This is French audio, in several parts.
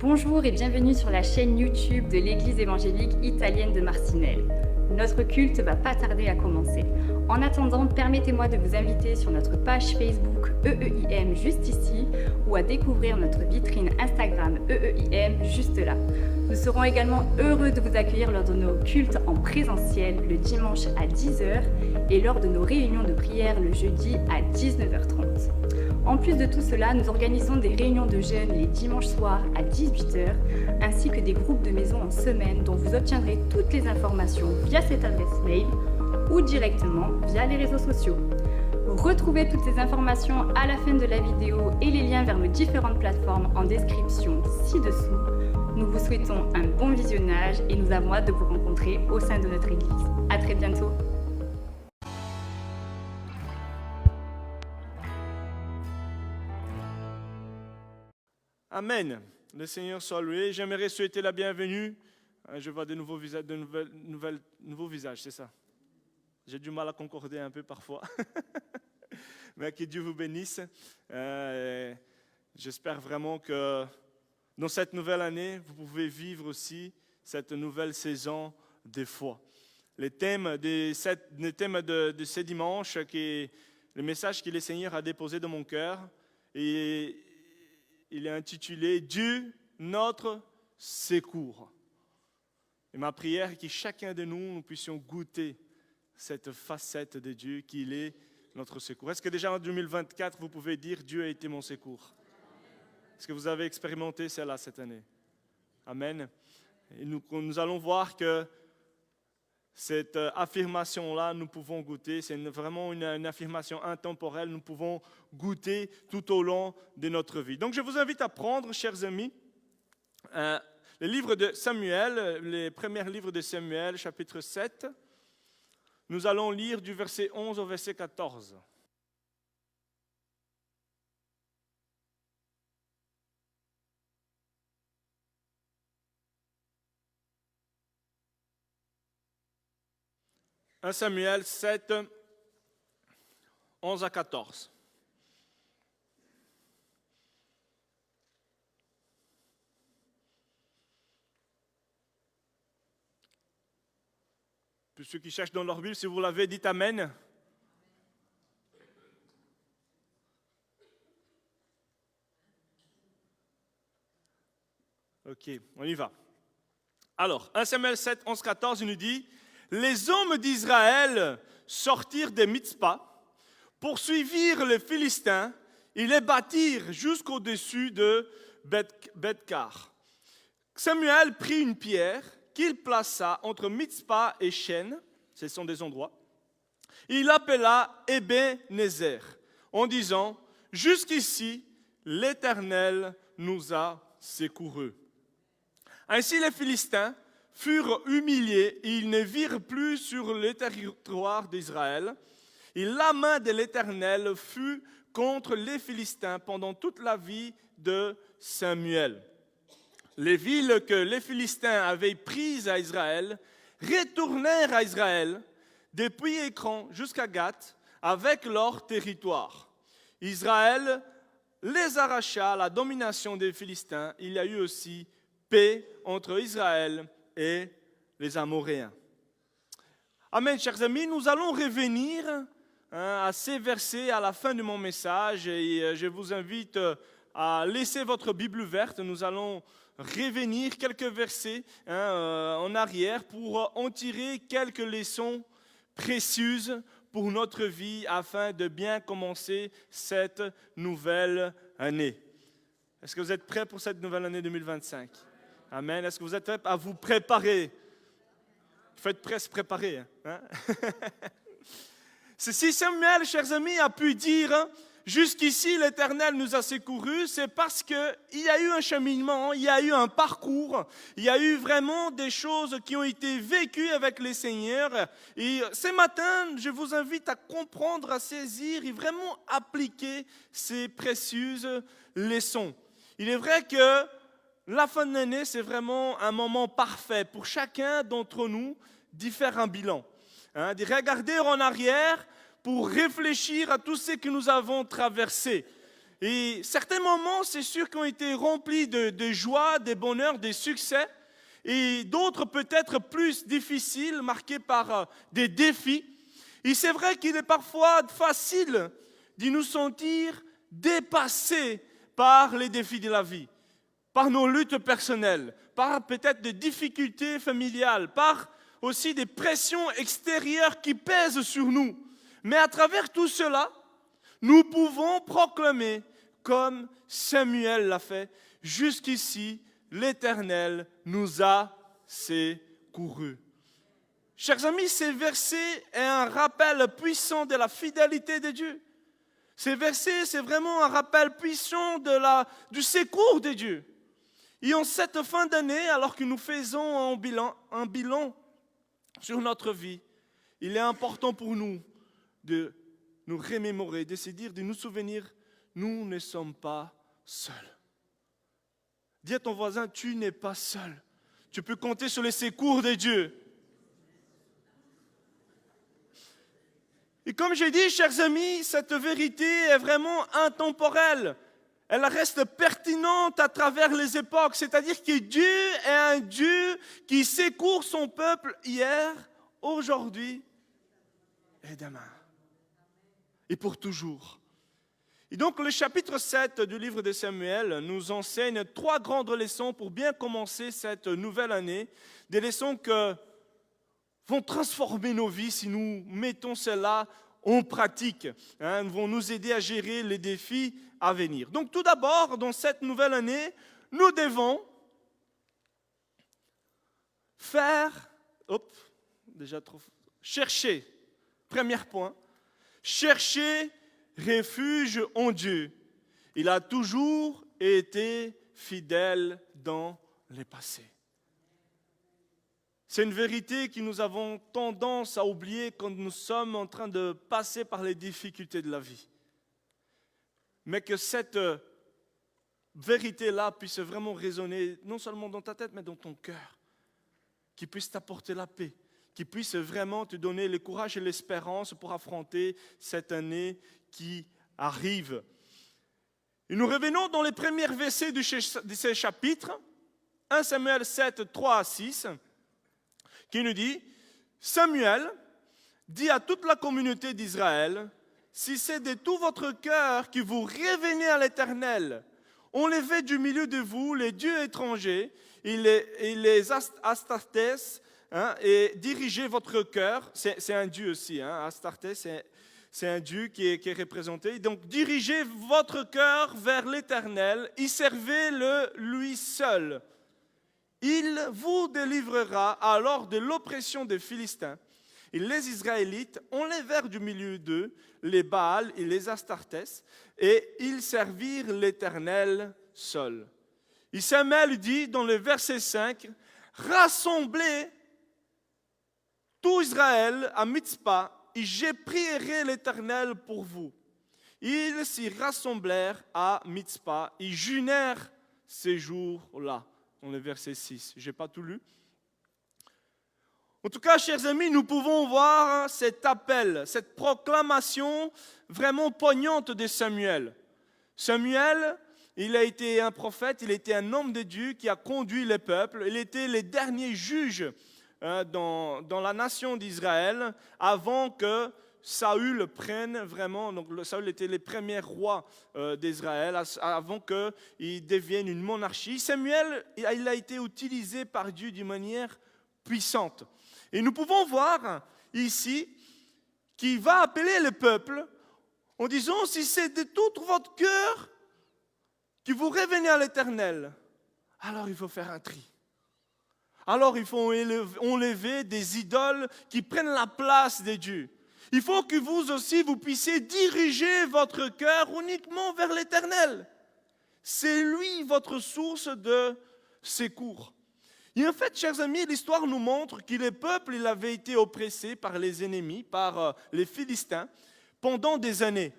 Bonjour et bienvenue sur la chaîne YouTube de l'Église évangélique italienne de Marcinelle. Notre culte va pas tarder à commencer. En attendant, permettez-moi de vous inviter sur notre page Facebook EEIM juste ici ou à découvrir notre vitrine Instagram EEIM juste là. Nous serons également heureux de vous accueillir lors de nos cultes en présentiel le dimanche à 10h et lors de nos réunions de prière le jeudi à 19h30. En plus de tout cela, nous organisons des réunions de jeunes les dimanches soirs à 18h, ainsi que des groupes de maison en semaine dont vous obtiendrez toutes les informations via cette adresse mail ou directement via les réseaux sociaux. Retrouvez toutes ces informations à la fin de la vidéo et les liens vers nos différentes plateformes en description ci-dessous. Nous vous souhaitons un bon visionnage et nous avons hâte de vous rencontrer au sein de notre Église. À très bientôt. Amen. Le Seigneur soit loué. J'aimerais souhaiter la bienvenue. Je vois de nouveaux visages, c'est ça. J'ai du mal à concorder un peu parfois. Mais que Dieu vous bénisse. J'espère vraiment que dans cette nouvelle année, vous pouvez vivre aussi cette nouvelle saison de foi. Le thème de ce dimanche, le message que le Seigneur a déposé dans mon cœur, et il est intitulé « Dieu, notre secours ». Et ma prière est que chacun de nous puissions goûter cette facette de Dieu, qu'il est notre secours. Est-ce que déjà en 2024, vous pouvez dire « Dieu a été mon secours » ? Est-ce que vous avez expérimenté cela cette année ? Amen. Et nous allons voir que cette affirmation-là, nous pouvons goûter. C'est vraiment une affirmation intemporelle. Nous pouvons goûter tout au long de notre vie. Donc, je vous invite à prendre, chers amis, le livre de Samuel, les premiers livres de Samuel, chapitre 7. Nous allons lire du verset 11 au verset 14. « 1 Samuel 7, 11 à 14. Pour ceux qui cherchent dans leur Bible, si vous l'avez, dites Amen. Ok, on y va. Alors, 1 Samuel 7, 11, 14, il nous dit « Les hommes d'Israël sortirent de Mitzpah, poursuivirent les Philistins, et les battirent jusqu'au-dessus de Beth-Kar. Samuel prit une pierre qu'il plaça entre Mitzpah et Shen, ce sont des endroits. Il l'appela Ebenezer, en disant « Jusqu'ici, l'Éternel nous a secourus. » Ainsi les Philistins furent humiliés et ils ne virent plus sur le territoire d'Israël. Et la main de l'Éternel fut contre les Philistins pendant toute la vie de Samuel. Les villes que les Philistins avaient prises à Israël retournèrent à Israël depuis Écran jusqu'à Gath avec leur territoire. Israël les arracha à la domination des Philistins. Il y a eu aussi paix entre Israël et les Amoréens. Amen, chers amis, nous allons revenir à ces versets à la fin de mon message et je vous invite à laisser votre Bible ouverte. Nous allons revenir quelques versets en arrière pour en tirer quelques leçons précieuses pour notre vie afin de bien commencer cette nouvelle année. Est-ce que vous êtes prêts pour cette nouvelle année 2025? Amen. Est-ce que vous êtes prêts à vous préparer? Faites prêt à se préparer. Hein? Si Samuel, chers amis, a pu dire « Jusqu'ici, l'Éternel nous a secourus », c'est parce qu'il y a eu un cheminement, il y a eu un parcours, il y a eu vraiment des choses qui ont été vécues avec le Seigneur. Et ce matin, je vous invite à comprendre, à saisir et vraiment appliquer ces précieuses leçons. Il est vrai que la fin de l'année, c'est vraiment un moment parfait pour chacun d'entre nous d'y faire un bilan, de regarder en arrière pour réfléchir à tout ce que nous avons traversé. Et certains moments, c'est sûr, qui ont été remplis de joie, de bonheur, de succès. Et d'autres peut-être plus difficiles, marqués par des défis. Et c'est vrai qu'il est parfois facile de nous sentir dépassés par les défis de la vie, par nos luttes personnelles, par peut-être des difficultés familiales, par aussi des pressions extérieures qui pèsent sur nous. Mais à travers tout cela, nous pouvons proclamer, comme Samuel l'a fait, jusqu'ici, l'Éternel nous a secourus. Chers amis, ces versets est un rappel puissant de la fidélité de Dieu. Ces versets, c'est vraiment un rappel puissant du secours de Dieu. Et en cette fin d'année, alors que nous faisons un bilan sur notre vie, il est important pour nous de nous remémorer, de se dire, de nous souvenir, nous ne sommes pas seuls. Dis à ton voisin, tu n'es pas seul. Tu peux compter sur les secours de Dieu. Et comme j'ai dit, chers amis, cette vérité est vraiment intemporelle. Elle reste pertinente à travers les époques. C'est-à-dire que Dieu est un Dieu qui secourt son peuple hier, aujourd'hui et demain. Et pour toujours. Et donc le chapitre 7 du livre de Samuel nous enseigne 3 grandes leçons pour bien commencer cette nouvelle année. Des leçons que vont transformer nos vies si nous mettons cela en pratique, vont nous aider à gérer les défis à venir. Donc tout d'abord, dans cette nouvelle année, nous devons chercher, premier point, chercher refuge en Dieu. Il a toujours été fidèle dans le passé. C'est une vérité que nous avons tendance à oublier quand nous sommes en train de passer par les difficultés de la vie. Mais que cette vérité-là puisse vraiment résonner non seulement dans ta tête, mais dans ton cœur. Qui puisse t'apporter la paix, qui puisse vraiment te donner le courage et l'espérance pour affronter cette année qui arrive. Et nous revenons dans les premiers versets de ce chapitre, 1 Samuel 7, 3 à 6, qui nous dit, Samuel dit à toute la communauté d'Israël, si c'est de tout votre cœur que vous revenez à l'Éternel, enlevez du milieu de vous les dieux étrangers et les Astartes, et dirigez votre cœur, c'est un dieu aussi, Astartes, c'est un dieu qui est représenté, donc dirigez votre cœur vers l'Éternel et servez-le lui seul. Il vous délivrera alors de l'oppression des Philistins. Et les Israélites enlevèrent du milieu d'eux les Baals et les Astartes, et ils servirent l'Éternel seul. Et Samuel dit dans le verset 5, « Rassemblez tout Israël à Mitzpah, et je prierai l'Éternel pour vous. » Ils s'y rassemblèrent à Mitzpah, et jeûnèrent ces jours-là. Dans le verset 6. Je n'ai pas tout lu. En tout cas, chers amis, nous pouvons voir cet appel, cette proclamation vraiment poignante de Samuel. Samuel, il a été un prophète, il était un homme de Dieu qui a conduit le peuple. Il était le dernier juge dans la nation d'Israël avant que Saül prenne vraiment, donc Saül était le premier roi d'Israël avant qu'il devienne une monarchie. Samuel, il a été utilisé par Dieu d'une manière puissante. Et nous pouvons voir ici qu'il va appeler le peuple en disant, si c'est de tout votre cœur que vous revenez à l'Éternel, alors il faut faire un tri. Alors il faut enlever des idoles qui prennent la place de Dieu. Il faut que vous aussi, vous puissiez diriger votre cœur uniquement vers l'Éternel. C'est lui votre source de secours. Et en fait, chers amis, l'histoire nous montre que le peuple il avait été oppressé par les ennemis, par les Philistins, pendant des années.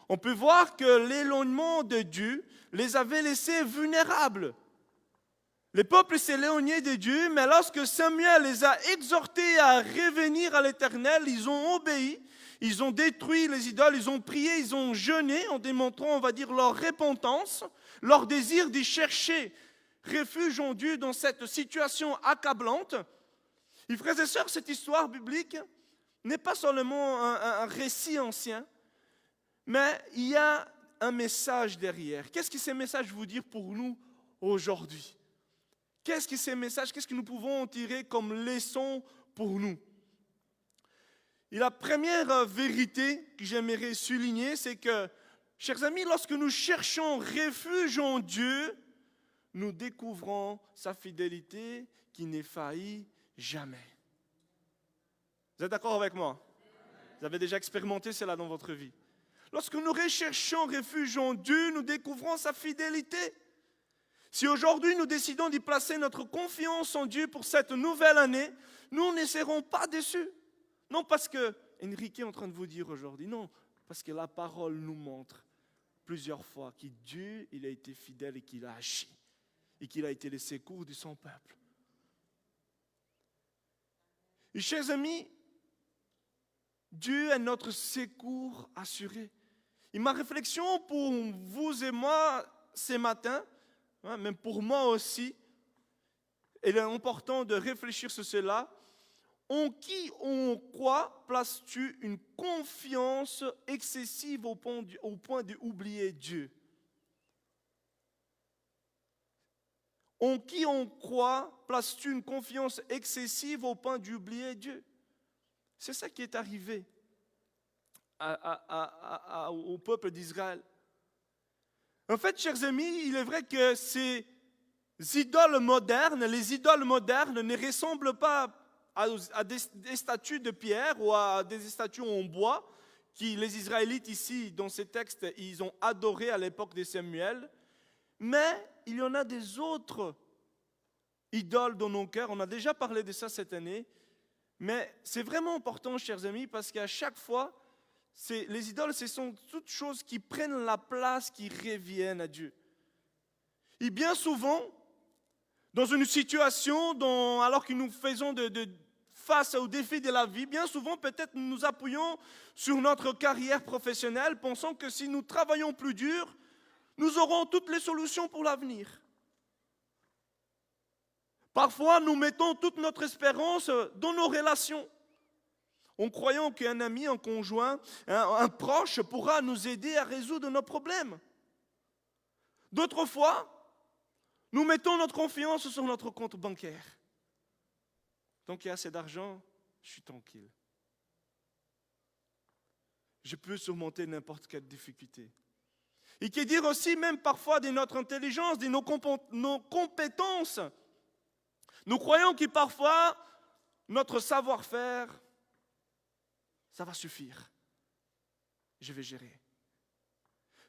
On peut voir que l'éloignement de Dieu les avait laissés vulnérables. Le peuple s'est éloigné de Dieu, mais lorsque Samuel les a exhortés à revenir à l'Éternel, ils ont obéi, ils ont détruit les idoles, ils ont prié, ils ont jeûné en démontrant, on va dire, leur repentance, leur désir d'y chercher refuge en Dieu dans cette situation accablante. Et frères et sœurs, cette histoire biblique n'est pas seulement un récit ancien, mais il y a un message derrière. Qu'est-ce que ces messages veulent dire pour nous aujourd'hui? Qu'est-ce que ces messages, qu'est-ce que nous pouvons en tirer comme leçon pour nous? Et la première vérité que j'aimerais souligner, c'est que, chers amis, lorsque nous cherchons refuge en Dieu, nous découvrons sa fidélité qui n'est faillie jamais. Vous êtes d'accord avec moi? Vous avez déjà expérimenté cela dans votre vie. Lorsque nous recherchons refuge en Dieu, nous découvrons sa fidélité. Si aujourd'hui nous décidons d'y placer notre confiance en Dieu pour cette nouvelle année, nous ne serons pas déçus. Non parce que Enrique est en train de vous dire aujourd'hui, non, parce que la parole nous montre plusieurs fois que Dieu, il a été fidèle et qu'il a agi, et qu'il a été le secours de son peuple. Et chers amis, Dieu est notre secours assuré. Et ma réflexion pour vous et moi ce matin, même pour moi aussi, il est important de réfléchir sur cela. En qui ou en quoi places-tu une confiance excessive au point d'oublier Dieu? En qui on croit, places-tu une confiance excessive au point d'oublier Dieu? C'est ça qui est arrivé au peuple d'Israël. En fait, chers amis, il est vrai que ces idoles modernes, les idoles modernes ne ressemblent pas à des statues de pierre ou à des statues en bois que les Israélites ici, dans ces textes, ils ont adoré à l'époque de Samuel. Mais il y en a des autres idoles dans nos cœurs. On a déjà parlé de ça cette année. Mais c'est vraiment important, chers amis, parce qu'à chaque fois, les idoles, ce sont toutes choses qui prennent la place, qui reviennent à Dieu. Et bien souvent, dans une situation, alors que nous faisons face aux défis de la vie, bien souvent, peut-être nous nous appuyons sur notre carrière professionnelle, pensant que si nous travaillons plus dur, nous aurons toutes les solutions pour l'avenir. Parfois, nous mettons toute notre espérance dans nos relations, en croyant qu'un ami, un conjoint, un proche pourra nous aider à résoudre nos problèmes. D'autres fois, nous mettons notre confiance sur notre compte bancaire. Tant qu'il y a assez d'argent, je suis tranquille. Je peux surmonter n'importe quelle difficulté. Et qui dire aussi même parfois de notre intelligence, de nos compétences. Nous croyons que parfois, notre savoir-faire, ça va suffire. Je vais gérer.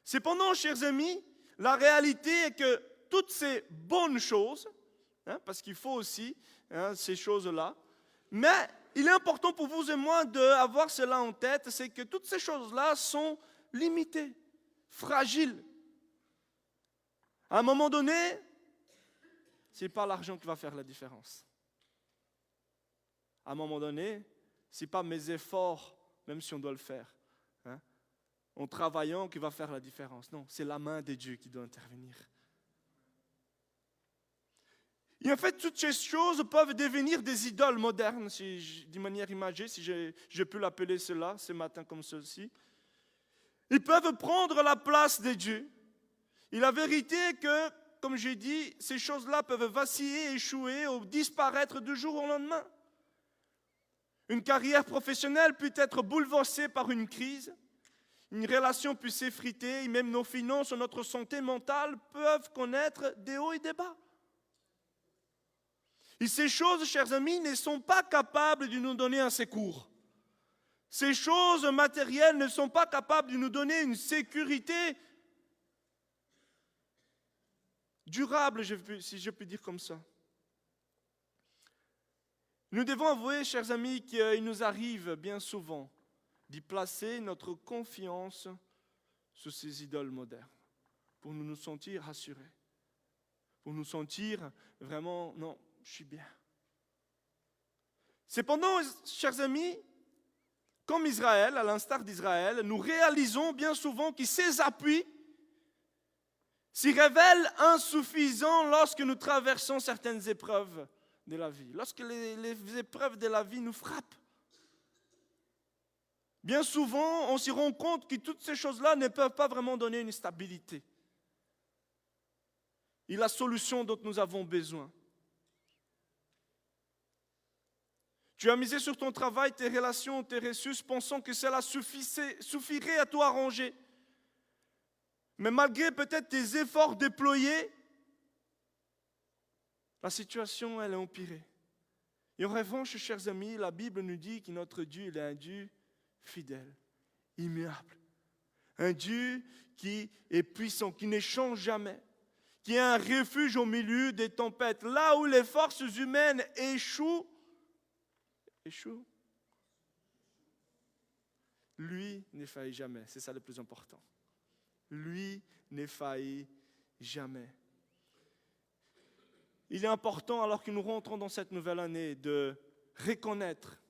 Cependant, chers amis, la réalité est que toutes ces bonnes choses, parce qu'il faut aussi ces choses-là, mais il est important pour vous et moi d'avoir cela en tête, c'est que toutes ces choses-là sont limitées, fragiles. À un moment donné, ce n'est pas l'argent qui va faire la différence. À un moment donné, ce n'est pas mes efforts, même si on doit le faire, en travaillant qui va faire la différence. Non, c'est la main de Dieu qui doit intervenir. Et en fait, toutes ces choses peuvent devenir des idoles modernes, d'une manière imagée, si je peux l'appeler cela, ce matin comme ceci. Ils peuvent prendre la place de Dieu. Et la vérité est que, comme j'ai dit, ces choses-là peuvent vaciller, échouer ou disparaître du jour au lendemain. Une carrière professionnelle peut être bouleversée par une crise. Une relation peut s'effriter et même nos finances ou notre santé mentale peuvent connaître des hauts et des bas. Et ces choses, chers amis, ne sont pas capables de nous donner un secours. Ces choses matérielles ne sont pas capables de nous donner une sécurité durable, si je peux dire comme ça. Nous devons avouer, chers amis, qu'il nous arrive bien souvent d'y placer notre confiance sur ces idoles modernes pour nous sentir rassurés, pour nous sentir vraiment, non, je suis bien. Cependant, chers amis, comme Israël, à l'instar d'Israël, nous réalisons bien souvent que ces appuis s'y révèlent insuffisants lorsque nous traversons certaines épreuves de la vie, lorsque les épreuves de la vie nous frappent. Bien souvent, on s'y rend compte que toutes ces choses-là ne peuvent pas vraiment donner une stabilité et la solution dont nous avons besoin. Tu as misé sur ton travail, tes relations, tes ressources, pensant que cela suffirait à tout arranger. Mais malgré peut-être tes efforts déployés, la situation, elle est empirée. Et en revanche, chers amis, la Bible nous dit que notre Dieu, il est un Dieu fidèle, immuable. Un Dieu qui est puissant, qui ne change jamais, qui est un refuge au milieu des tempêtes. Là où les forces humaines échouent, lui ne faillit jamais. C'est ça le plus important. Lui ne faillit jamais. Il est important, alors que nous rentrons dans cette nouvelle année, de reconnaître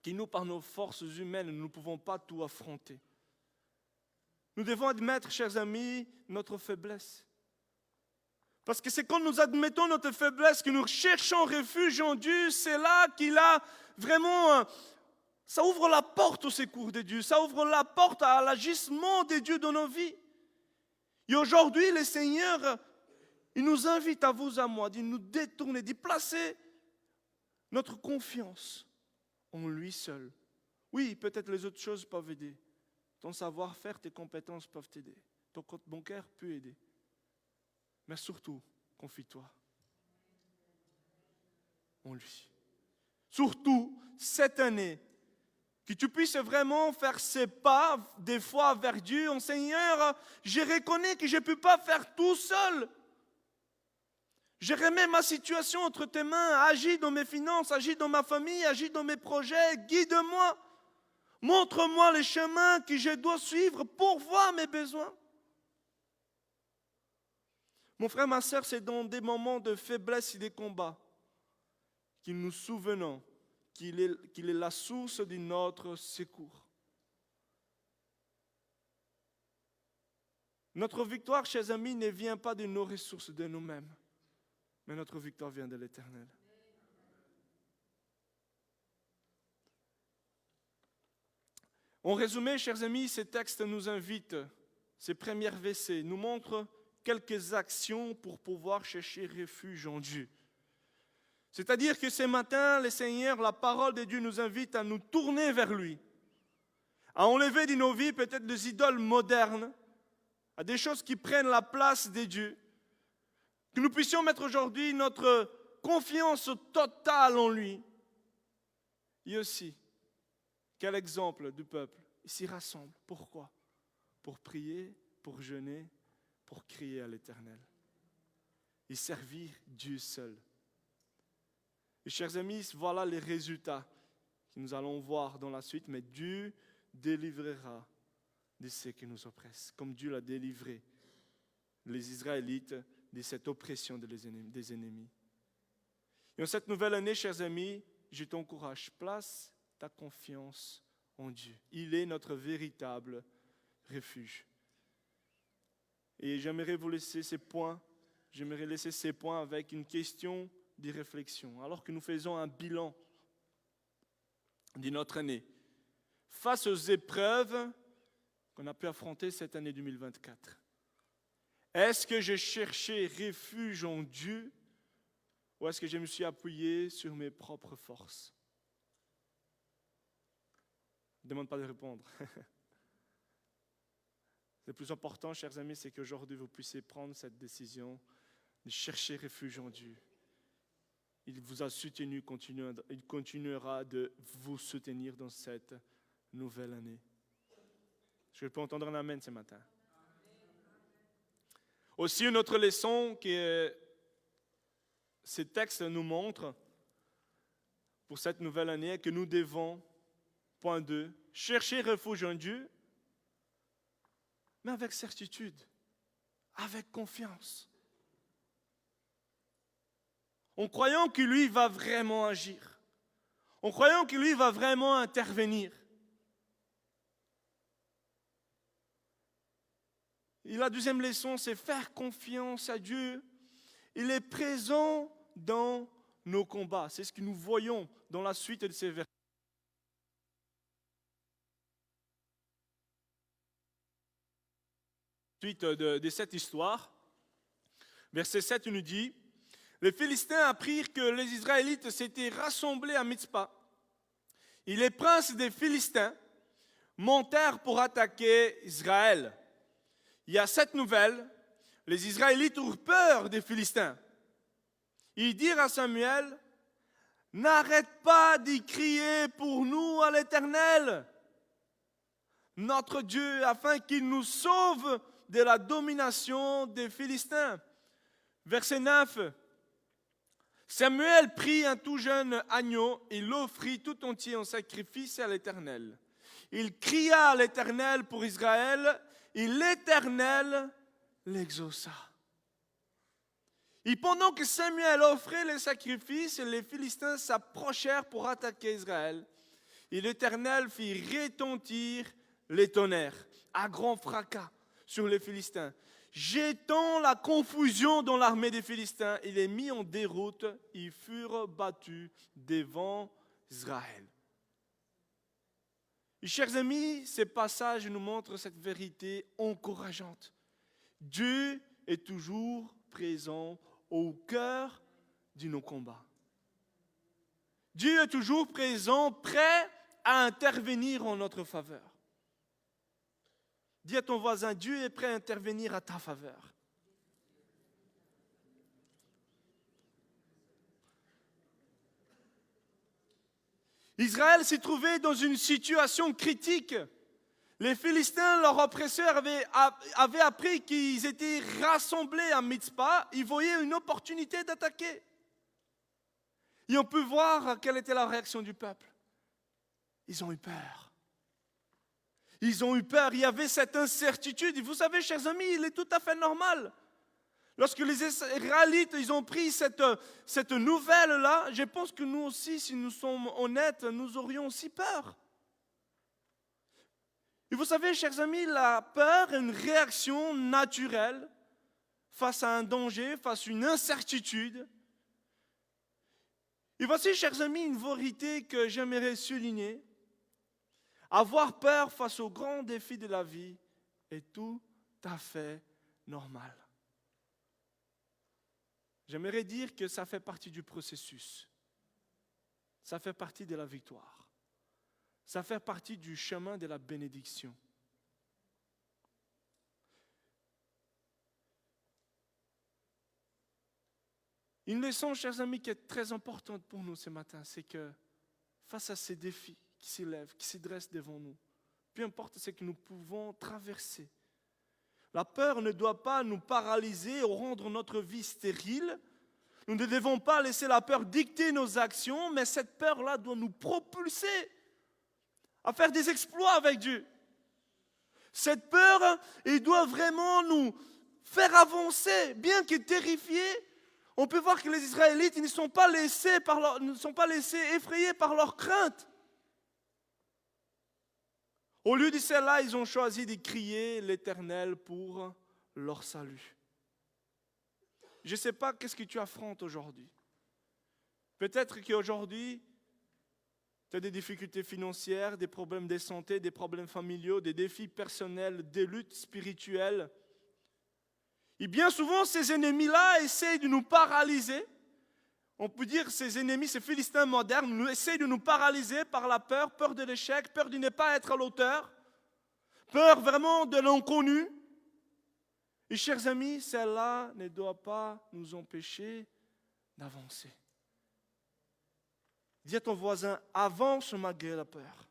que nous, par nos forces humaines, nous ne pouvons pas tout affronter. Nous devons admettre, chers amis, notre faiblesse. Parce que c'est quand nous admettons notre faiblesse que nous cherchons refuge en Dieu, c'est là qu'il a vraiment... Ça ouvre la porte au secours de Dieu, ça ouvre la porte à l'agissement de Dieu dans nos vies. Et aujourd'hui, le Seigneur, il nous invite à vous, à moi, de nous détourner, de placer notre confiance en lui seul. Oui, peut-être les autres choses peuvent aider. Ton savoir-faire, tes compétences peuvent t'aider. Ton compte bancaire peut aider. Mais surtout, confie-toi en lui. Surtout, cette année, que tu puisses vraiment faire ces pas, des fois vers Dieu, en Seigneur, je reconnais que je ne peux pas faire tout seul. Je remets ma situation entre tes mains, agis dans mes finances, agis dans ma famille, agis dans mes projets, guide-moi. Montre-moi les chemins que je dois suivre pour voir mes besoins. Mon frère, ma sœur, c'est dans des moments de faiblesse et de combat que nous nous souvenons qu'il est la source de notre secours. Notre victoire, chers amis, ne vient pas de nos ressources, de nous-mêmes, mais notre victoire vient de l'Éternel. En résumé, chers amis, ces textes nous invitent, ces premiers versets nous montrent quelques actions pour pouvoir chercher refuge en Dieu. C'est-à-dire que ce matin, le Seigneur, la parole de Dieu nous invite à nous tourner vers lui, à enlever de nos vies peut-être des idoles modernes, à des choses qui prennent la place de Dieu, que nous puissions mettre aujourd'hui notre confiance totale en lui. Et aussi, quel exemple du peuple, il s'y rassemble. Pourquoi? Pour prier, pour jeûner, pour crier à l'Éternel et servir Dieu seul. Et chers amis, voilà les résultats que nous allons voir dans la suite, mais Dieu délivrera de ceux qui nous oppressent, comme Dieu l'a délivré les Israélites de cette oppression des ennemis. Et en cette nouvelle année, chers amis, je t'encourage, place ta confiance en Dieu. Il est notre véritable refuge. Et j'aimerais vous laisser ces points, avec une question de réflexion. Alors que nous faisons un bilan de notre année, face aux épreuves qu'on a pu affronter cette année 2024, est-ce que j'ai cherché refuge en Dieu ou est-ce que je me suis appuyé sur mes propres forces? Ne demande pas de répondre. Le plus important, chers amis, c'est qu'aujourd'hui, vous puissiez prendre cette décision de chercher refuge en Dieu. Il vous a soutenu, il continuera de vous soutenir dans cette nouvelle année. Est-ce que je peux entendre un amen ce matin? Aussi, une autre leçon que ces textes nous montrent pour cette nouvelle année est que nous devons, point 2, chercher refuge en Dieu, mais avec certitude, avec confiance. en croyant que lui va vraiment agir, en croyant que lui va vraiment intervenir. Et la deuxième leçon, c'est faire confiance à Dieu. Il est présent dans nos combats. C'est ce que nous voyons dans la suite de ces versets. Suite de cette histoire, verset 7 il nous dit, les Philistins apprirent que les Israélites s'étaient rassemblés à Mitzpah. Et les princes des Philistins montèrent pour attaquer Israël. Il y a cette nouvelle, les Israélites eurent peur des Philistins. Ils dirent à Samuel, « N'arrête pas d'y crier pour nous à l'Éternel, notre Dieu, afin qu'il nous sauve de la domination des Philistins. » Verset 9. Samuel prit un tout jeune agneau et l'offrit tout entier en sacrifice à l'Éternel. Il cria à l'Éternel pour Israël, et l'Éternel l'exauça. Et pendant que Samuel offrait les sacrifices, les Philistins s'approchèrent pour attaquer Israël. Et l'Éternel fit retentir les tonnerres à grand fracas sur les Philistins, jetant la confusion dans l'armée des Philistins. Il les mit en déroute, ils furent battus devant Israël. Et chers amis, ces passages nous montrent cette vérité encourageante. Dieu est toujours présent au cœur de nos combats. Dieu est toujours présent, prêt à intervenir en notre faveur. Dis à ton voisin, Dieu est prêt à intervenir à ta faveur. Israël s'est trouvé dans une situation critique. Les Philistins, leurs oppresseurs, avaient appris qu'ils étaient rassemblés à Mitzpah. Ils voyaient une opportunité d'attaquer. Et on peut voir quelle était la réaction du peuple. Ils ont eu peur. Ils ont eu peur. Il y avait cette incertitude. Et vous savez, chers amis, il est tout à fait normal. Lorsque les Israélites ils ont pris cette nouvelle-là, je pense que nous aussi, si nous sommes honnêtes, nous aurions aussi peur. Et vous savez, chers amis, la peur est une réaction naturelle face à un danger, face à une incertitude. Et voici, chers amis, une vérité que j'aimerais souligner. Avoir peur face aux grands défis de la vie est tout à fait normal. J'aimerais dire que ça fait partie du processus. Ça fait partie de la victoire. Ça fait partie du chemin de la bénédiction. Une leçon, chers amis, qui est très importante pour nous ce matin, c'est que face à ces défis qui s'élèvent, qui se dressent devant nous, peu importe ce que nous pouvons traverser, la peur ne doit pas nous paralyser ou rendre notre vie stérile. Nous ne devons pas laisser la peur dicter nos actions, mais cette peur-là doit nous propulser à faire des exploits avec Dieu. Cette peur, elle doit vraiment nous faire avancer, bien que terrifiés. On peut voir que les Israélites ne sont pas laissés effrayés par leur crainte. Au lieu de cela, ils ont choisi de crier l'Éternel pour leur salut. Je ne sais pas qu'est-ce que tu affrontes aujourd'hui. Peut-être qu'aujourd'hui, tu as des difficultés financières, des problèmes de santé, des problèmes familiaux, des défis personnels, des luttes spirituelles. Et bien souvent, ces ennemis-là essayent de nous paralyser. On peut dire ces ennemis, ces Philistins modernes, essayent de nous paralyser par la peur, peur de l'échec, peur de ne pas être à l'auteur, peur vraiment de l'inconnu. Et chers amis, celle-là ne doit pas nous empêcher d'avancer. Dis à ton voisin, avance malgré la peur.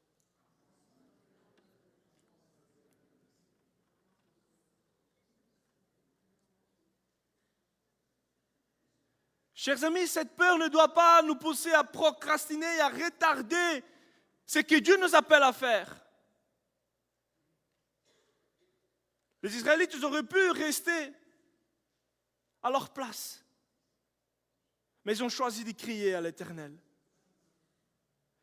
Chers amis, cette peur ne doit pas nous pousser à procrastiner et à retarder ce que Dieu nous appelle à faire. Les Israélites auraient pu rester à leur place. Mais ils ont choisi de crier à l'Éternel.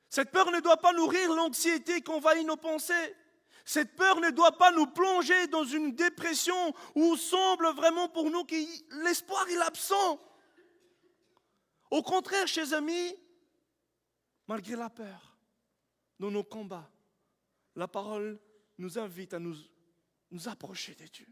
Cette peur ne doit pas nourrir l'anxiété qui envahit nos pensées. Cette peur ne doit pas nous plonger dans une dépression où semble vraiment pour nous que l'espoir est absent. Au contraire, chers amis, malgré la peur, dans nos combats, la parole nous invite à nous approcher de Dieu.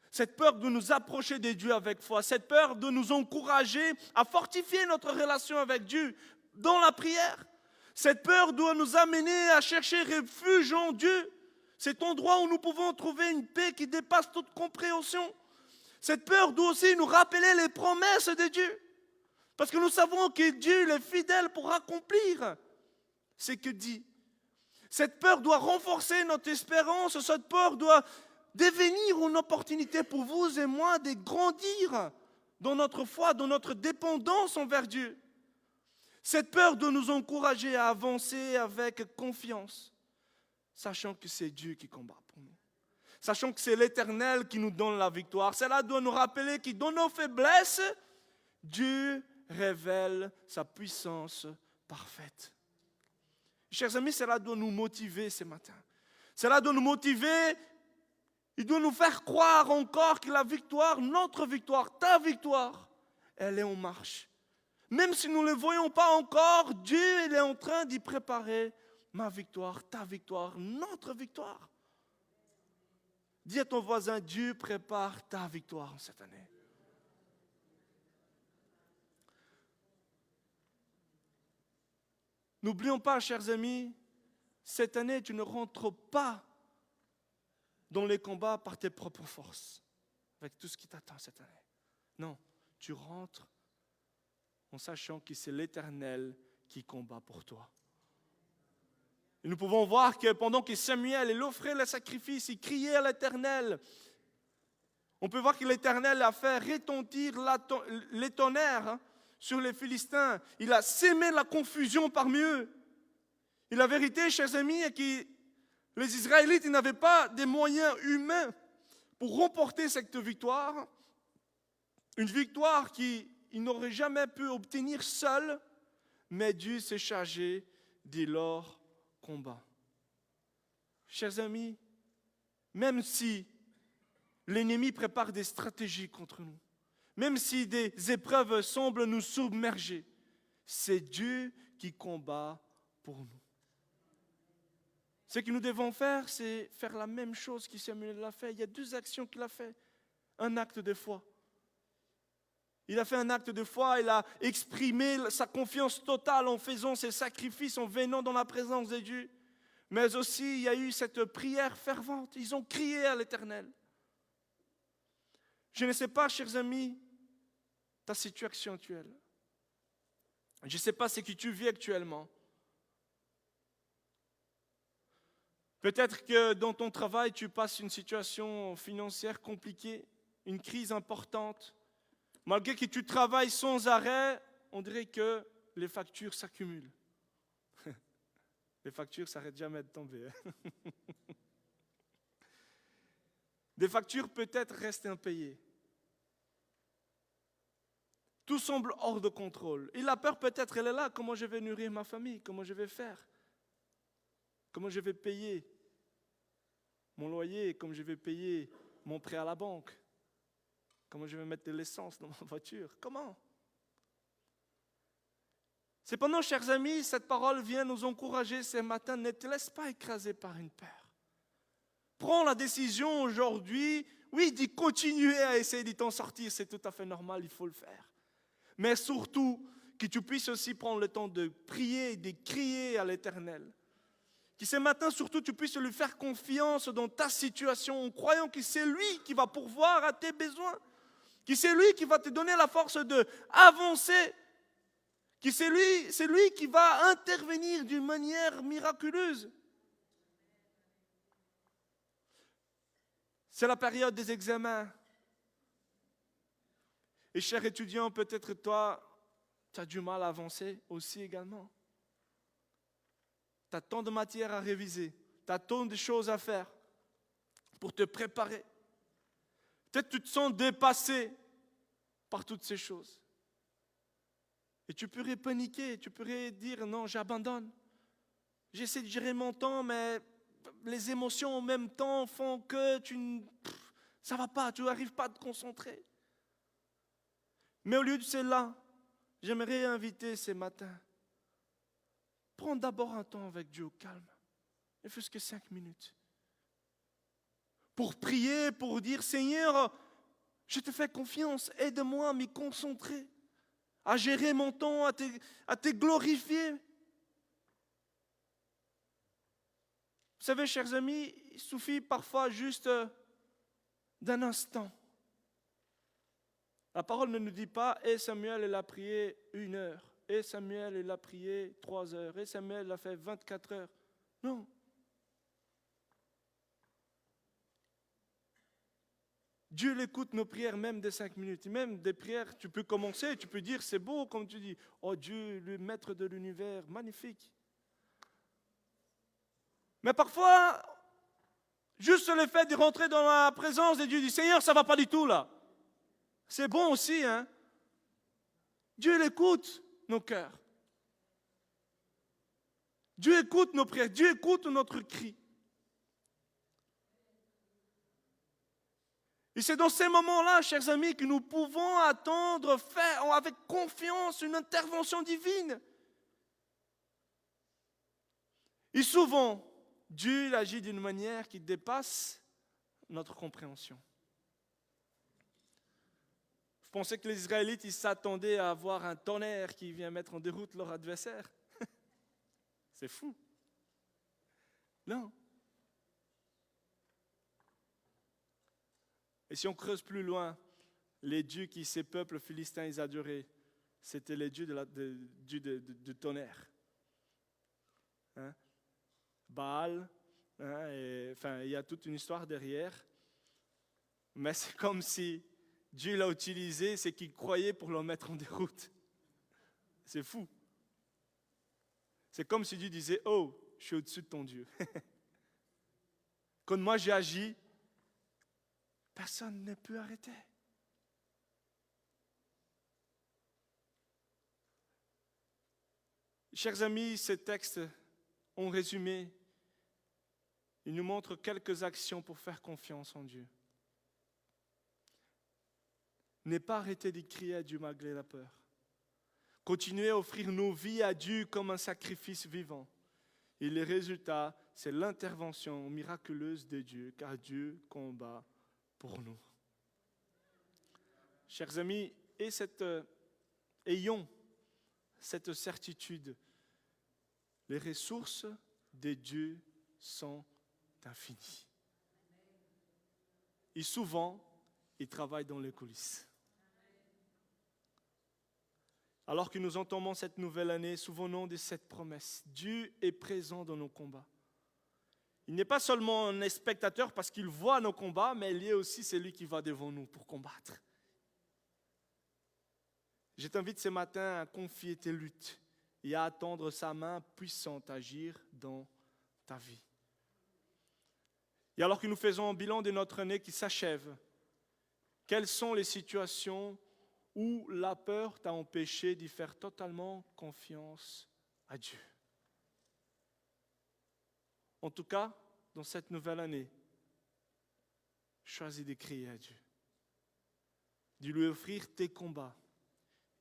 Cette peur de nous approcher de Dieu avec foi, cette peur de nous encourager à fortifier notre relation avec Dieu dans la prière. Cette peur doit nous amener à chercher refuge en Dieu. Cet endroit où nous pouvons trouver une paix qui dépasse toute compréhension. Cette peur doit aussi nous rappeler les promesses de Dieu. Parce que nous savons que Dieu est fidèle pour accomplir ce qu'il dit. Cette peur doit renforcer notre espérance. Cette peur doit devenir une opportunité pour vous et moi de grandir dans notre foi, dans notre dépendance envers Dieu. Cette peur doit nous encourager à avancer avec confiance, sachant que c'est Dieu qui combat pour nous. Sachant que c'est l'Éternel qui nous donne la victoire. Cela doit nous rappeler que dans nos faiblesses, Dieu révèle sa puissance parfaite. Chers amis, cela doit nous motiver ce matin. Cela doit nous motiver, il doit nous faire croire encore que la victoire, notre victoire, ta victoire, elle est en marche. Même si nous ne le voyons pas encore, Dieu il est en train d'y préparer ma victoire, ta victoire, notre victoire. Dis à ton voisin, Dieu prépare ta victoire en cette année. N'oublions pas, chers amis, cette année, tu ne rentres pas dans les combats par tes propres forces, avec tout ce qui t'attend cette année. Non, tu rentres en sachant que c'est l'Éternel qui combat pour toi. Et nous pouvons voir que pendant que Samuel il offrait le sacrifice, il criait à l'Éternel. On peut voir que l'Éternel a fait retentir les tonnerres sur les Philistins. Il a sémé la confusion parmi eux. Et la vérité, chers amis, est que les Israélites n'avaient pas des moyens humains pour remporter cette victoire. Une victoire qu'ils n'auraient jamais pu obtenir seuls, mais Dieu s'est chargé de leur combat. Chers amis, même si l'ennemi prépare des stratégies contre nous, même si des épreuves semblent nous submerger, c'est Dieu qui combat pour nous. Ce que nous devons faire, c'est faire la même chose que Samuel l'a fait. Il y a 2 actions qu'il a fait. Un acte de foi. Il a fait un acte de foi, il a exprimé sa confiance totale en faisant ses sacrifices, en venant dans la présence de Dieu. Mais aussi, il y a eu cette prière fervente. Ils ont crié à l'Éternel. Je ne sais pas, chers amis, ta situation actuelle. Je ne sais pas ce que tu vis actuellement. Peut-être que dans ton travail, tu passes une situation financière compliquée, une crise importante. Malgré que tu travailles sans arrêt, on dirait que les factures s'accumulent. Les factures ne s'arrêtent jamais de tomber. Des factures peut-être restent impayées. Tout semble hors de contrôle. Et la peur peut-être, elle est là. Comment je vais nourrir ma famille? Comment je vais faire? Comment je vais payer mon loyer? Comment je vais payer mon prêt à la banque? Comment je vais mettre de l'essence dans ma voiture? Comment? Cependant, chers amis, cette parole vient nous encourager ce matin. Ne te laisse pas écraser par une peur. Prends la décision aujourd'hui, oui, d'y continuer à essayer d'y t'en sortir. C'est tout à fait normal, il faut le faire. Mais surtout, que tu puisses aussi prendre le temps de prier et de crier à l'Éternel. Que ce matin, surtout, tu puisses lui faire confiance dans ta situation en croyant que c'est lui qui va pourvoir à tes besoins. Que c'est lui qui va te donner la force d'avancer. Que c'est lui qui va intervenir d'une manière miraculeuse. C'est la période des examens. Et cher étudiant, peut-être toi, tu as du mal à avancer aussi également. Tu as tant de matières à réviser, tu as tant de choses à faire pour te préparer. Peut-être tu te sens dépassé par toutes ces choses. Et tu pourrais paniquer, tu pourrais dire non, j'abandonne. J'essaie de gérer mon temps, mais les émotions en même temps font que ça ne va pas, tu n'arrives pas à te concentrer. Mais au lieu de cela, j'aimerais inviter ce matin, prends d'abord un temps avec Dieu au calme, ne fût-ce que 5 minutes, pour prier, pour dire Seigneur, je te fais confiance, aide-moi à m'y concentrer, à gérer mon temps, à te glorifier. Vous savez, chers amis, il suffit parfois juste d'un instant. La parole ne nous dit pas « Et Samuel, il a prié 1 heure. Et Samuel, il a prié 3 heures. Et Samuel, il a fait 24 heures. » Non. Dieu écoute nos prières même de 5 minutes. Même des prières, tu peux commencer, tu peux dire « C'est beau » comme tu dis. « Oh Dieu, le maître de l'univers, magnifique. » Mais parfois, juste le fait de rentrer dans la présence de Dieu, dit Seigneur, ça ne va pas du tout là. C'est bon aussi, hein. Dieu écoute nos cœurs. Dieu écoute nos prières. Dieu écoute notre cri. Et c'est dans ces moments-là, chers amis, que nous pouvons attendre, faire avec confiance une intervention divine. Et souvent, Dieu agit d'une manière qui dépasse notre compréhension. Vous pensez que les Israélites ils s'attendaient à avoir un tonnerre qui vient mettre en déroute leur adversaire? C'est fou. Non. Et si on creuse plus loin, les dieux qui ces peuples philistins ils adoraient, c'était les dieux du tonnerre. Hein? Baal, hein, il y a toute une histoire derrière, mais c'est comme si Dieu l'a utilisé, c'est qu'il croyait pour le mettre en déroute. C'est fou. C'est comme si Dieu disait, oh, je suis au-dessus de ton Dieu. Quand moi j'ai agi, personne ne peut arrêter. Chers amis, ces textes, en résumé, il nous montre quelques actions pour faire confiance en Dieu. Ne pas arrêter de crier à Dieu malgré la peur. Continuer à offrir nos vies à Dieu comme un sacrifice vivant. Et le résultat, c'est l'intervention miraculeuse de Dieu, car Dieu combat pour nous. Chers amis, ayons cette certitude. Les ressources de Dieu sont infinies. Et souvent, il travaille dans les coulisses. Alors que nous entamons cette nouvelle année, souvenons de cette promesse. Dieu est présent dans nos combats. Il n'est pas seulement un spectateur parce qu'il voit nos combats, mais il est aussi celui qui va devant nous pour combattre. Je t'invite ce matin à confier tes luttes et à attendre sa main puissante agir dans ta vie. Et alors que nous faisons un bilan de notre année qui s'achève, quelles sont les situations où la peur t'a empêché d'y faire totalement confiance à Dieu? En tout cas, dans cette nouvelle année, choisis de crier à Dieu, de lui offrir tes combats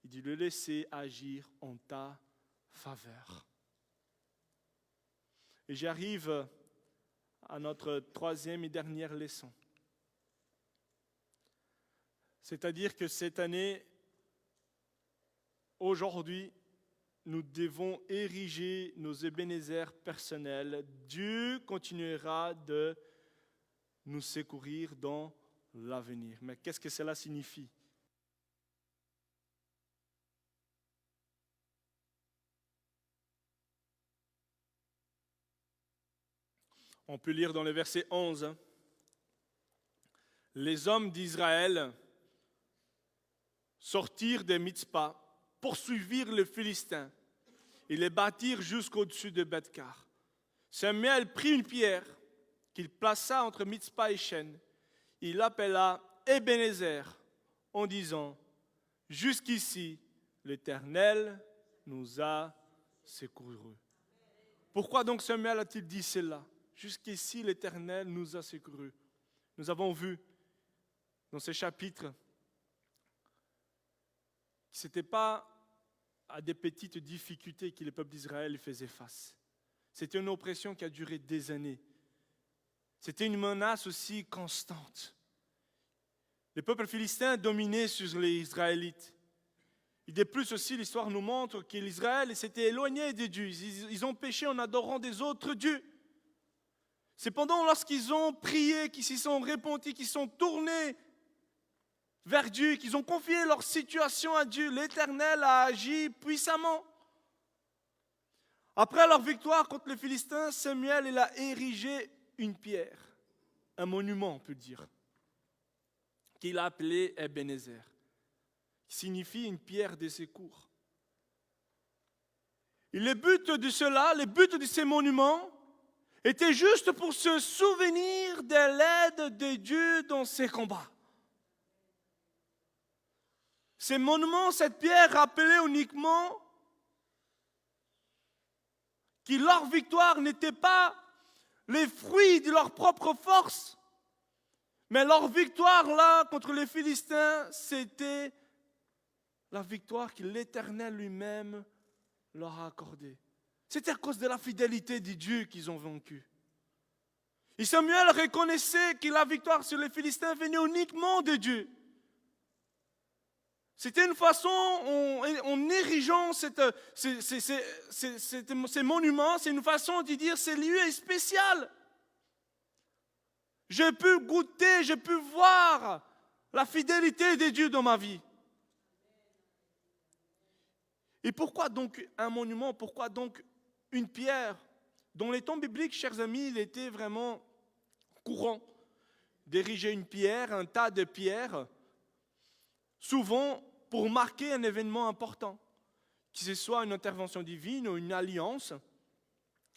et de le laisser agir en ta faveur. Et j'arrive à notre 3e et dernière leçon. C'est-à-dire que cette année, aujourd'hui, nous devons ériger nos Ebenezer personnels. Dieu continuera de nous secourir dans l'avenir. Mais qu'est-ce que cela signifie? On peut lire dans le verset 11. Les hommes d'Israël sortirent de Mitzpah, poursuivirent les Philistins et les battirent jusqu'au-dessus de Beth-Kar. Samuel prit une pierre qu'il plaça entre Mitzpah et Shen. Il l'appela Ebenezer en disant « Jusqu'ici, l'Éternel nous a secourus. Pourquoi donc Samuel a-t-il dit cela? Jusqu'ici, l'Éternel nous a secourus. Nous avons vu dans ces chapitres que ce n'était pas à des petites difficultés que le peuple d'Israël faisait face. C'était une oppression qui a duré des années. C'était une menace aussi constante. Le peuple philistin dominait sur les Israélites. Et de plus aussi, l'histoire nous montre que l'Israël s'était éloigné de Dieu. Ils ont péché en adorant des autres dieux. Cependant, lorsqu'ils ont prié, qu'ils s'y sont repentis, qu'ils sont tournés vers Dieu, qu'ils ont confié leur situation à Dieu, l'Éternel a agi puissamment. Après leur victoire contre les Philistins, Samuel il a érigé une pierre, un monument on peut dire, qu'il a appelé Ebenezer, qui signifie une pierre de secours. Et le but de cela, le but de ces monuments, était juste pour se souvenir de l'aide de Dieu dans ses combats. Ces monuments, cette pierre rappelait uniquement que leur victoire n'était pas les fruits de leur propre force, mais leur victoire là contre les Philistins, c'était la victoire que l'Éternel lui-même leur a accordée. C'était à cause de la fidélité de Dieu qu'ils ont vaincu. Et Samuel reconnaissait que la victoire sur les Philistins venait uniquement de Dieu. C'était une façon, en érigeant ces monuments, c'est une façon de dire ce lieu est spécial. J'ai pu goûter, j'ai pu voir la fidélité de Dieu dans ma vie. Et pourquoi donc un monument? Pourquoi donc une pierre? Dans les temps bibliques, chers amis, il était vraiment courant d'ériger une pierre, un tas de pierres, souvent pour marquer un événement important, que ce soit une intervention divine ou une alliance.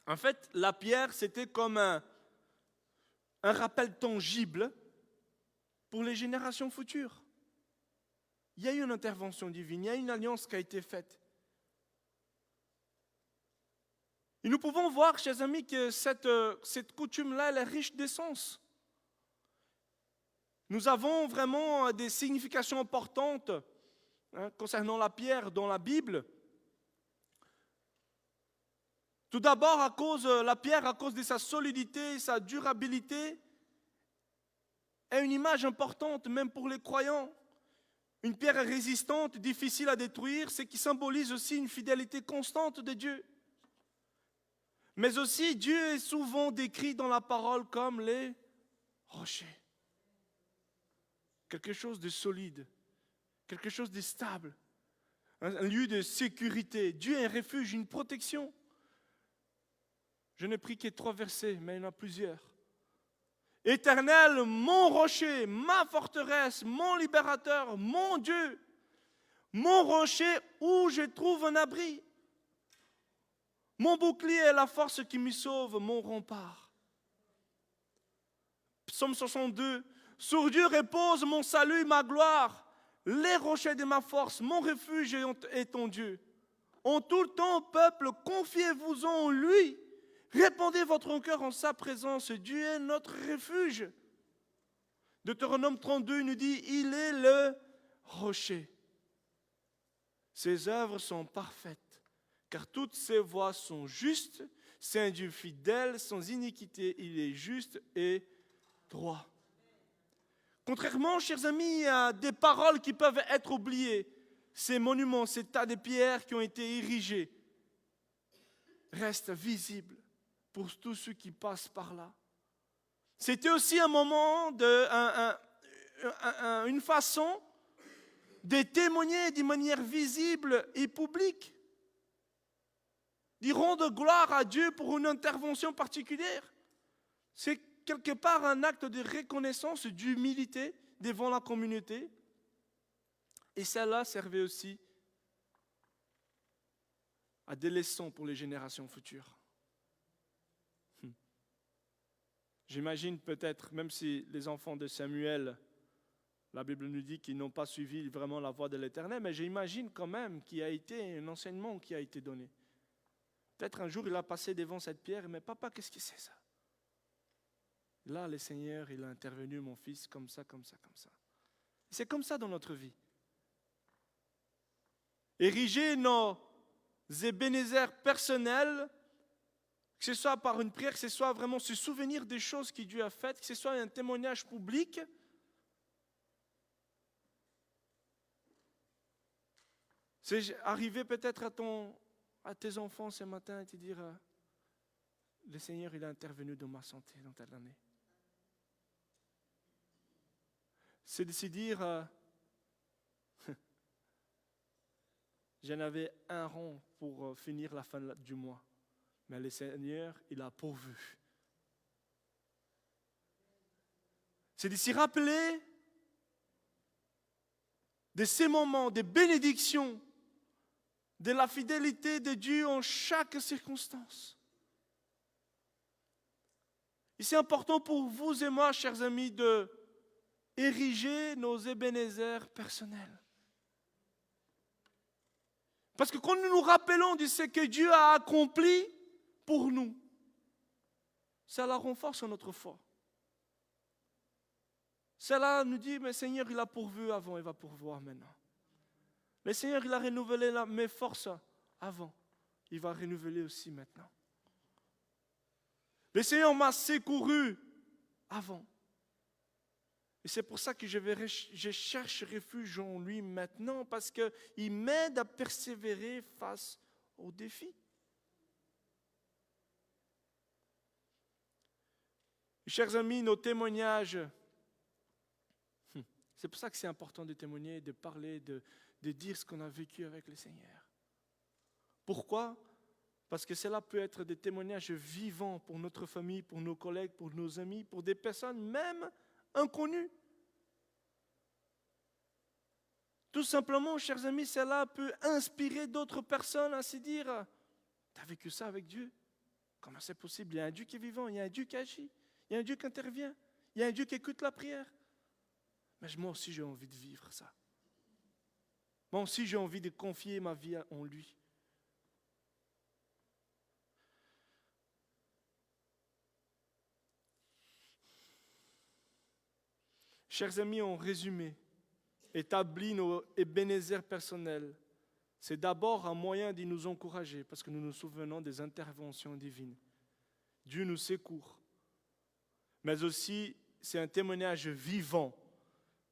En fait, la pierre, c'était comme un rappel tangible pour les générations futures. Il y a eu une intervention divine, il y a une alliance qui a été faite. Et nous pouvons voir, chers amis, que cette coutume-là, elle est riche d'essence. Nous avons vraiment des significations importantes concernant la pierre dans la Bible. Tout d'abord, la pierre, à cause de sa solidité, sa durabilité, est une image importante même pour les croyants. Une pierre résistante, difficile à détruire, ce qui symbolise aussi une fidélité constante de Dieu. Mais aussi, Dieu est souvent décrit dans la parole comme les rochers. Quelque chose de solide, quelque chose de stable, un lieu de sécurité. Dieu est un refuge, une protection. Je n'ai pris que 3 versets, mais il y en a plusieurs. Éternel, mon rocher, ma forteresse, mon libérateur, mon Dieu, mon rocher où je trouve un abri. Mon bouclier est la force qui me sauve, mon rempart. Psaume 62. Sur Dieu repose mon salut, ma gloire, les rochers de ma force, mon refuge est ton Dieu. En tout temps, peuple, confiez-vous en lui. Répandez votre cœur en sa présence. Dieu est notre refuge. Deutéronome 32 nous dit, il est le rocher. Ses œuvres sont parfaites. Car toutes ses voies sont justes, c'est un Dieu fidèle, sans iniquité, il est juste et droit. Contrairement, chers amis, à des paroles qui peuvent être oubliées, ces monuments, ces tas de pierres qui ont été érigés, restent visibles pour tous ceux qui passent par là. C'était aussi un moment, une façon de témoigner de manière visible et publique, d'y rendre gloire à Dieu pour une intervention particulière. C'est quelque part un acte de reconnaissance, d'humilité devant la communauté. Et cela servait aussi à des leçons pour les générations futures. J'imagine peut-être, même si les enfants de Samuel La Bible nous dit qu'ils n'ont pas suivi vraiment la voie de l'Éternel, mais j'imagine quand même qu'il y a été un enseignement qui a été donné. Peut-être un jour, il a passé devant cette pierre, mais papa, qu'est-ce que c'est ça? Là, le Seigneur, il a intervenu, mon fils, comme ça, comme ça, comme ça. C'est comme ça dans notre vie. Ériger nos Ebenezer personnels, que ce soit par une prière, que ce soit vraiment se souvenir des choses que Dieu a faites, que ce soit un témoignage public. C'est arriver peut-être à tes enfants ce matin et te dire, le Seigneur, il a intervenu dans ma santé dans telle année. C'est de se dire, j'en avais un rond pour finir la fin du mois, mais le Seigneur, il a pourvu. C'est de s'y rappeler de ces moments, des bénédictions, de la fidélité de Dieu en chaque circonstance. Et c'est important pour vous et moi, chers amis, de ériger nos Ebenezer personnels. Parce que quand nous nous rappelons de ce que Dieu a accompli pour nous, cela renforce notre foi. Cela nous dit, mais Seigneur, il a pourvu avant, il va pourvoir maintenant. Le Seigneur, il a renouvelé mes forces avant, il va renouveler aussi maintenant. Le Seigneur m'a secouru avant. Et c'est pour ça que je cherche refuge en lui maintenant, parce qu'il m'aide à persévérer face aux défis. Chers amis, nos témoignages, c'est pour ça que c'est important de témoigner, de parler, de dire ce qu'on a vécu avec le Seigneur. Pourquoi ? Parce que cela peut être des témoignages vivants pour notre famille, pour nos collègues, pour nos amis, pour des personnes même inconnues. Tout simplement, chers amis, cela peut inspirer d'autres personnes à se dire, tu as vécu ça avec Dieu? Comment c'est possible? Il y a un Dieu qui est vivant, il y a un Dieu qui agit, il y a un Dieu qui intervient, il y a un Dieu qui écoute la prière. Mais moi aussi, j'ai envie de vivre ça. Moi aussi, j'ai envie de confier ma vie en lui. Chers amis, en résumé, établir nos Ebenezer personnels, c'est d'abord un moyen de nous encourager parce que nous nous souvenons des interventions divines. Dieu nous secourt. Mais aussi, c'est un témoignage vivant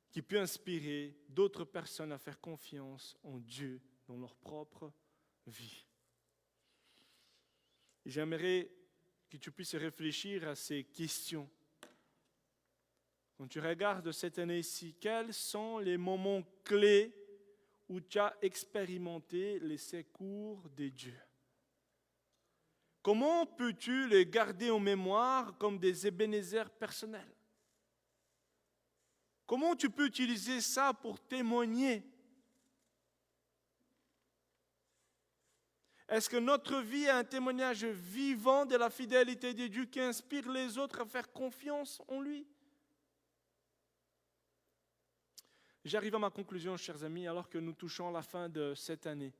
qui peut inspirer d'autres personnes à faire confiance en Dieu dans leur propre vie. Et j'aimerais que tu puisses réfléchir à ces questions. Quand tu regardes cette année-ci, quels sont les moments clés où tu as expérimenté les secours de Dieu? Comment peux-tu les garder en mémoire comme des Ebenezer personnels? Comment tu peux utiliser ça pour témoigner? Est-ce que notre vie est un témoignage vivant de la fidélité de Dieu qui inspire les autres à faire confiance en lui? J'arrive à ma conclusion, chers amis, alors que nous touchons la fin de cette année.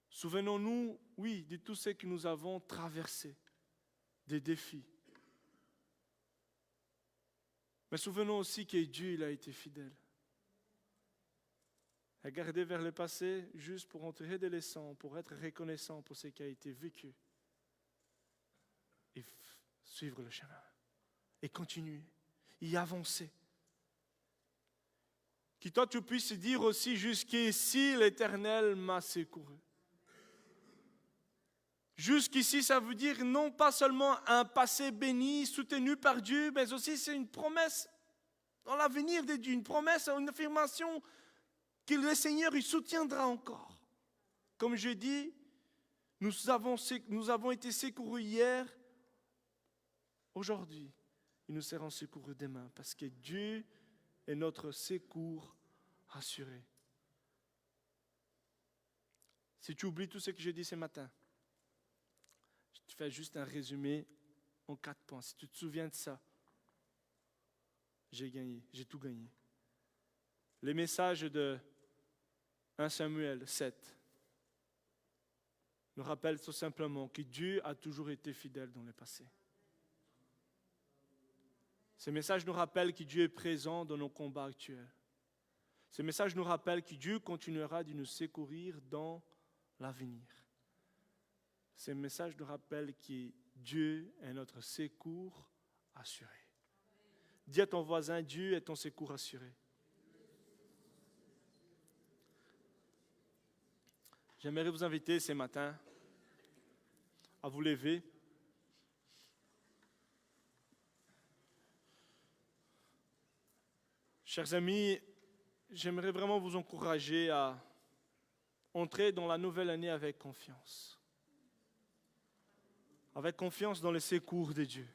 Souvenons-nous, oui, de tout ce que nous avons traversé, des défis. Mais souvenons aussi que Dieu, il a été fidèle. Regardez vers le passé juste pour en tirer des leçons, pour être reconnaissant pour ce qui a été vécu. Et suivre le chemin. Et continuer. Y avancer. Que toi tu puisses dire aussi jusqu'ici l'Éternel m'a secouru. Jusqu'ici, ça veut dire non pas seulement un passé béni, soutenu par Dieu, mais aussi c'est une promesse dans l'avenir de Dieu, une promesse, une affirmation que le Seigneur il soutiendra encore. Comme je dis, nous avons été secourus hier, aujourd'hui, et nous serons secourus demain, parce que Dieu est notre secours assuré. Si tu oublies tout ce que j'ai dit ce matin, je te fais juste un résumé en 4 points. Si tu te souviens de ça, j'ai gagné, j'ai tout gagné. Les messages de 1 Samuel 7 nous rappellent tout simplement que Dieu a toujours été fidèle dans le passé. Ces messages nous rappellent que Dieu est présent dans nos combats actuels. Ces messages nous rappellent que Dieu continuera de nous secourir dans l'avenir. Ces messages nous rappellent que Dieu est notre secours assuré. Dis à ton voisin, Dieu est ton secours assuré. J'aimerais vous inviter ce matin à vous lever. Chers amis, j'aimerais vraiment vous encourager à entrer dans la nouvelle année avec confiance. Avec confiance dans le secours de Dieu.